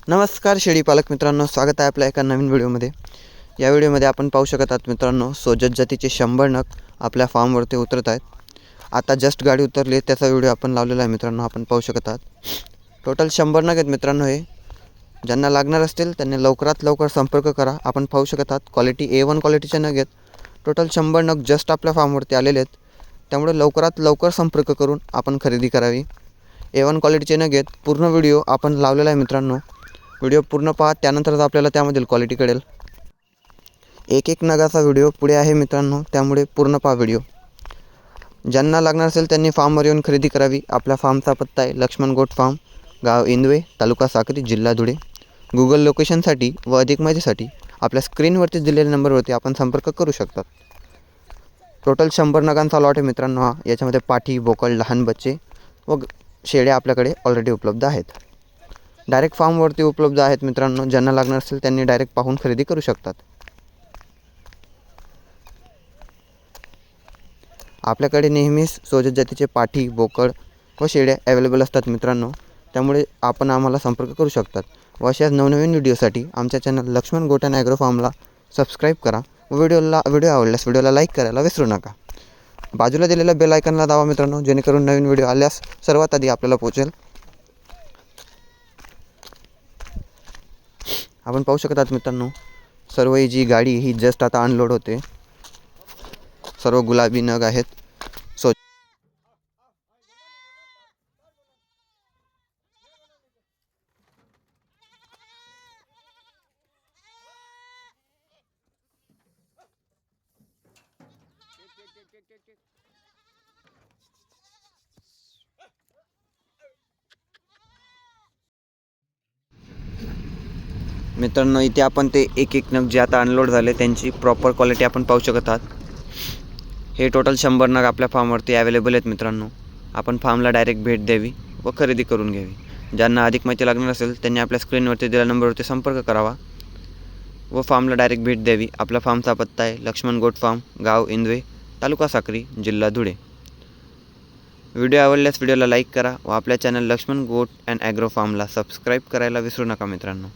नमस्कार शेळी पालक मित्रांनो, स्वागत आहे आपल्या एका नवीन व्हिडिओमध्ये। या व्हिडिओमध्ये आपण पाहू शकत आहात मित्रांनो, सोजत जातीचे 100 नग आपल्या फार्मवरती उतरत आहेत। आता जस्ट गाडी उतरली, त्याचा व्हिडिओ आपण लावलेला आहे मित्रांनो, आपण पाहू शकत आहात। टोटल 100 नग आहेत मित्रांनो। हे ज्यांना लागणार असतील त्यांनी लवकरात लवकर संपर्क करा। आपण पाहू शकत आहात क्वालिटी A1 क्वालिटीचे नग आहेत। टोटल 100 नग जस्ट आपल्या फार्मवरती आलेले आहेत, त्यामुळे लवकरात लवकर संपर्क करून आपण खरेदी करावी। A1 क्वालिटीचे नग आहेत। पूर्ण व्हिडिओ आपण लावलेला आहे मित्रांनो, व्हिडिओ पूर्ण पहा, त्यानंतरच आपल्याला त्यामधील क्वालिटी कळेल। एक एक नगाचा व्हिडिओ पुढे आहे मित्रांनो, त्यामुळे पूर्ण पहा व्हिडिओ। ज्यांना लागणार असेल त्यांनी फार्मवर येऊन खरेदी करावी। आपल्या फार्मचा पत्ता आहे लक्ष्मण गोट फार्म, गाव इंदवे, तालुका साक्री, जिल्हा धुळे। गूगल लोकेशनसाठी व अधिक माहितीसाठी आपल्या स्क्रीनवरती दिलेल्या नंबरवरती आपण संपर्क करू शकतात। टोटल 100 नगांचा लॉट आहे मित्रांनो हा। याच्यामध्ये पाठी, बोकड, लहान बच्चे व शेळ्या आपल्याकडे ऑलरेडी उपलब्ध आहेत। डायरेक्ट फार्मवरती उपलब्ध आहेत मित्रांनो। ज्यांना लागणार असेल त्यांनी डायरेक्ट पाहून खरेदी करू शकतात। आपल्याकडे नेहमीच सोजत जातीचे पाठी, बोकड व शेळ्या अवेलेबल असतात मित्रांनो, त्यामुळे आपण आम्हाला संपर्क करू शकतात। व अशाच नवनवीन व्हिडिओसाठी आमच्या चॅनल लक्ष्मण गोट अँड ॲग्रो फार्मला सबस्क्राईब करा व व्हिडिओ आवडल्यास व्हिडिओला लाईक करायला विसरू नका। बाजूला दिलेल्या बेल आयकॉनला दाबा मित्रांनो, जेणेकरून नवीन व्हिडिओ आल्यास सर्वात आधी आपल्याला पोहोचेल। आपण पाहू शकत आहात मित्रांनो, सर्व ही जी गाडी ही जस्ट आता अनलोड होते। सर्व गुलाबी नग आहेत। मित्रांनो, इथे आपण ते एक एक नग जे आता अनलोड झाले त्यांची प्रॉपर क्वालिटी आपण पाहू शकत आहात। हे टोटल 100 नग आपल्या फार्मवरती अवेलेबल आहेत मित्रांनो। आपण फार्मला डायरेक्ट भेट द्यावी व खरेदी करून घ्यावी। ज्यांना अधिक माहिती लागणार असेल त्यांनी आपल्या स्क्रीनवरती दिलेल्या नंबरवरती संपर्क करावा व फार्मला डायरेक्ट भेट द्यावी। आपला फार्मचा पत्ता आहे लक्ष्मण गोट फार्म, गाव इंदवे, तालुका साक्री, जिल्हा धुळे। व्हिडिओ आवडल्यास व्हिडिओला लाईक करा व आपल्या चॅनल लक्ष्मण गोट अँड ॲग्रो फार्मला सबस्क्राईब करायला विसरू नका मित्रांनो।